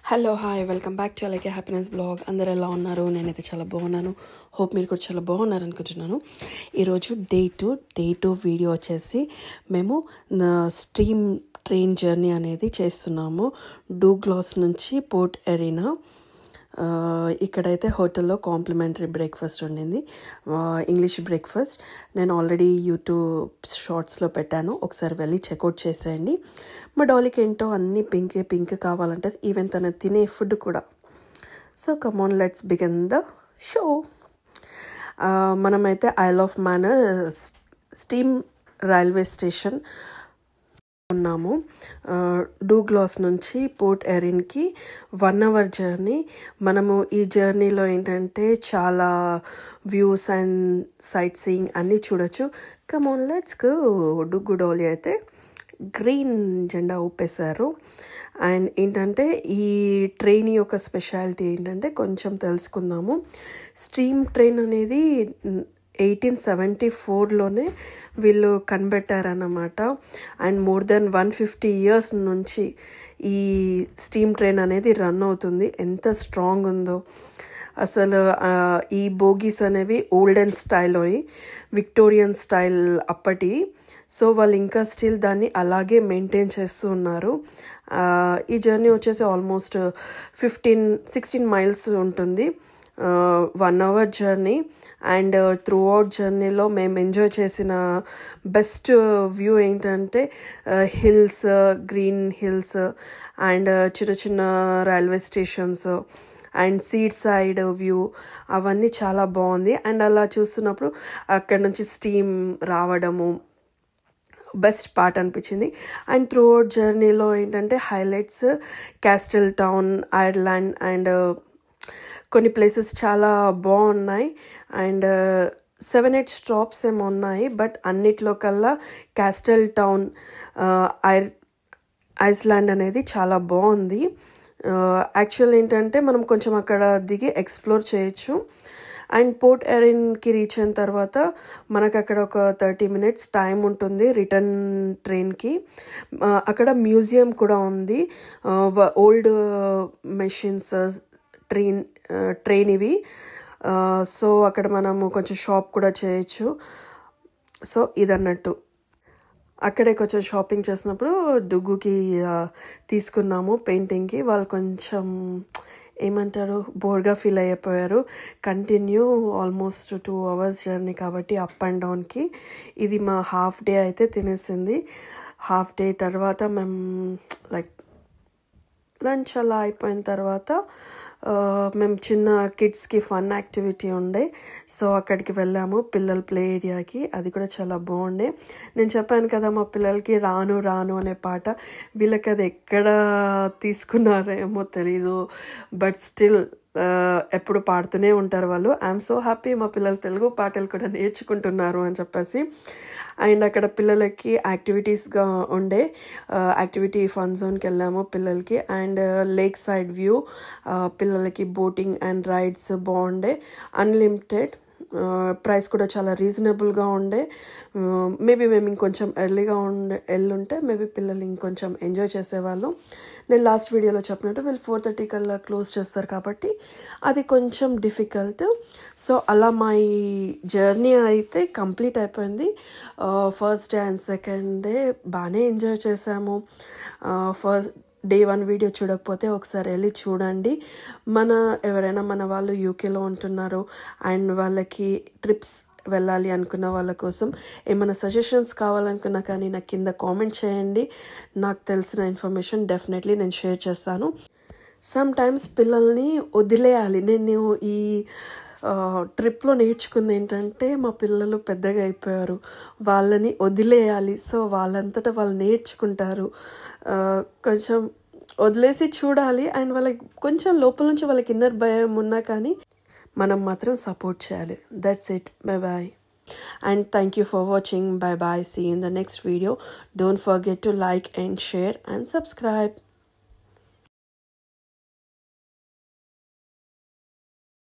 Hello hi welcome back to అలాగే happiness blog. అందరు ఎలా ఉన్నారు? నేనైతే చాలా బాగున్నాను. హోప్ మీరు కూడా చాలా బాగున్నారు అనుకుంటున్నాను. ఈరోజు డే టూ వీడియో వచ్చేసి మేము స్ట్రీమ్ ట్రైన్ జర్నీ అనేది చేస్తున్నాము. డూగ్లాస్ నుంచి పోర్ట్ ఎరీనా. ఇక్కడైతే హోటల్లో కాంప్లిమెంటరీ బ్రేక్ఫాస్ట్ ఉండింది, ఇంగ్లీష్ బ్రేక్ఫాస్ట్. నేను ఆల్రెడీ యూట్యూబ్ షార్ట్స్లో పెట్టాను, ఒకసారి వెళ్ళి చెక్అవుట్ చేసేయండి. మా డాలీకి ఏంటో అన్నీ పింక్ కావాలంటే, ఈవెన్ తను తినే ఫుడ్ కూడా. So come on, let's begin the show. మనమైతే Isle of Man steam railway station ఉన్నాము. డూగ్లాస్ నుంచి పోర్ట్ ఎరీన్కి 1 hour జర్నీ. మనము ఈ జర్నీలో ఏంటంటే చాలా వ్యూస్ అండ్ సైట్ సీయింగ్ అన్నీ చూడొచ్చు. Come on let's go. డుగ్గు డాలీ అయితే గ్రీన్ జెండా ఊపేశారు. అండ్ ఏంటంటే ఈ ట్రైన్ యొక్క స్పెషాలిటీ ఏంటంటే కొంచెం తెలుసుకుందాము. స్ట్రీమ్ ట్రైన్ అనేది 1874లోనే వీళ్ళు కనిపెట్టారన్నమాట. అండ్ మోర్ దెన్ 150 years నుంచి ఈ స్టీమ్ ట్రైన్ అనేది రన్ అవుతుంది. ఎంత స్ట్రాంగ్ ఉందో అసలు. ఈ బోగీస్ అనేవి ఓల్డెన్ స్టైల్, విక్టోరియన్ స్టైల్ అప్పటి. సో వాళ్ళు ఇంకా స్టిల్ దాన్ని అలాగే మెయింటైన్ చేస్తూ ఉన్నారు. ఈ జర్నీ వచ్చేసి ఆల్మోస్ట్ 16 miles ఉంటుంది. 1 hour journey. And through out జర్నీలో మేము ఎంజాయ్ చేసిన బెస్ట్ వ్యూ ఏంటంటే హిల్స్, గ్రీన్ హిల్స్ అండ్ చిన్న చిన్న railway stations and seat side view, అవన్నీ చాలా బాగుంది. అండ్ అలా చూస్తున్నప్పుడు అక్కడ నుంచి స్టీమ్ రావడము బెస్ట్ పార్ట్ అనిపించింది. అండ్ త్రూ అవుట్ జర్నీలో ఏంటంటే highlights castle town, Ireland and కొన్ని ప్లేసెస్ చాలా బాగున్నాయి. అండ్ 7-8 stops ఏమో ఉన్నాయి, బట్ అన్నిట్లో కల్లా క్యాస్టిల్ టౌన్, ఐస్లాండ్ అనేది చాలా బాగుంది. యాక్చువల్ ఏంటంటే మనం కొంచెం అక్కడ దిగి ఎక్స్ప్లోర్ చేయొచ్చు. అండ్ పోర్ట్ ఎరీన్కి రీచ్ అయిన తర్వాత మనకు అక్కడ ఒక 30 minutes టైం ఉంటుంది రిటర్న్ ట్రైన్కి. అక్కడ మ్యూజియం కూడా ఉంది, ఓల్డ్ మెషిన్స్ ట్రైన్ ఇవి. సో అక్కడ మనము కొంచెం షాప్ కూడా చేయొచ్చు. సో ఇదన్నట్టు అక్కడే కొంచెం షాపింగ్ చేసినప్పుడు డుగ్గుకి తీసుకున్నాము పెయింటింగ్కి. వాళ్ళు కొంచెం ఏమంటారు, బోర్గా ఫీల్ అయిపోయారు. కంటిన్యూ ఆల్మోస్ట్ 2 hours జర్నీ కాబట్టి అప్ అండ్ డౌన్కి. ఇది మా హాఫ్ డే అయితే తినేసింది. హాఫ్ డే తర్వాత మేము లైక్ లంచ్ అలా అయిపోయిన తర్వాత మేము చిన్న కిడ్స్కి ఫన్ యాక్టివిటీ ఉండే, సో అక్కడికి వెళ్ళాము, పిల్లల ప్లే ఏరియాకి. అది కూడా చాలా బాగుండే. నేను చెప్పాను కదా మా పిల్లలకి రాను రాను అనే పాట, వీళ్ళకి అది ఎక్కడ తీసుకున్నారేమో తెలీదు, బట్ స్టిల్ ఎప్పుడు పాడుతూనే ఉంటారు వాళ్ళు. ఐఎమ్ సో హ్యాపీ మా పిల్లలు తెలుగు పాటలు కూడా నేర్చుకుంటున్నారు అని చెప్పేసి. అండ్ అక్కడ పిల్లలకి యాక్టివిటీస్గా ఉండే యాక్టివిటీ ఫన్ జోన్కి వెళ్ళాము పిల్లలకి. అండ్ లేక్ సైడ్ వ్యూ, పిల్లలకి బోటింగ్ అండ్ రైడ్స్ బాగుండే. అన్లిమిటెడ్, ప్రైస్ కూడా చాలా రీజనబుల్గా ఉండే. మేబీ మేము ఇంకొంచెం ఎర్లీగా వెళ్ళుంటే మేబీ పిల్లలు ఇంకొంచెం ఎంజాయ్ చేసేవాళ్ళు. నేను లాస్ట్ వీడియోలో చెప్పినట్టు వీళ్ళు 4:30 కల్లా క్లోజ్ చేస్తారు కాబట్టి అది కొంచెం డిఫికల్ట్. సో అలా మా ఈ జర్నీ అయితే కంప్లీట్ అయిపోయింది. First day and second day బాగానే ఎంజాయ్ చేసాము. డే 1 వీడియో చూడకపోతే ఒకసారి వెళ్ళి చూడండి. ఎవరైనా మన వాళ్ళు యూకేలో ఉంటున్నారు అండ్ వాళ్ళకి ట్రిప్స్ వెళ్ళాలి అనుకున్న వాళ్ళ కోసం ఏమైనా సజెషన్స్ కావాలనుకున్నా కానీ నాకు కింద కామెంట్ చేయండి. నాకు తెలిసిన ఇన్ఫర్మేషన్ డెఫినెట్లీ నేను షేర్ చేస్తాను. సమ్ టైమ్స్ పిల్లల్ని వదిలేయాలి. నేను ఈ ట్రిప్లో నేర్చుకుంది ఏంటంటే మా పిల్లలు పెద్దగా అయిపోయారు, వాళ్ళని వదిలేయాలి. సో వాళ్ళంతటా వాళ్ళు నేర్చుకుంటారు. కొంచెం వదిలేసి చూడాలి. అండ్ వాళ్ళకి కొంచెం లోపల నుంచి వాళ్ళకి ఇన్నర్ భయం ఉన్నా కానీ మనం మాత్రం సపోర్ట్ చేయాలి. That's it. Bye bye and thank you for watching. Bye bye. See you in the next video. Don't forget to like and share and subscribe.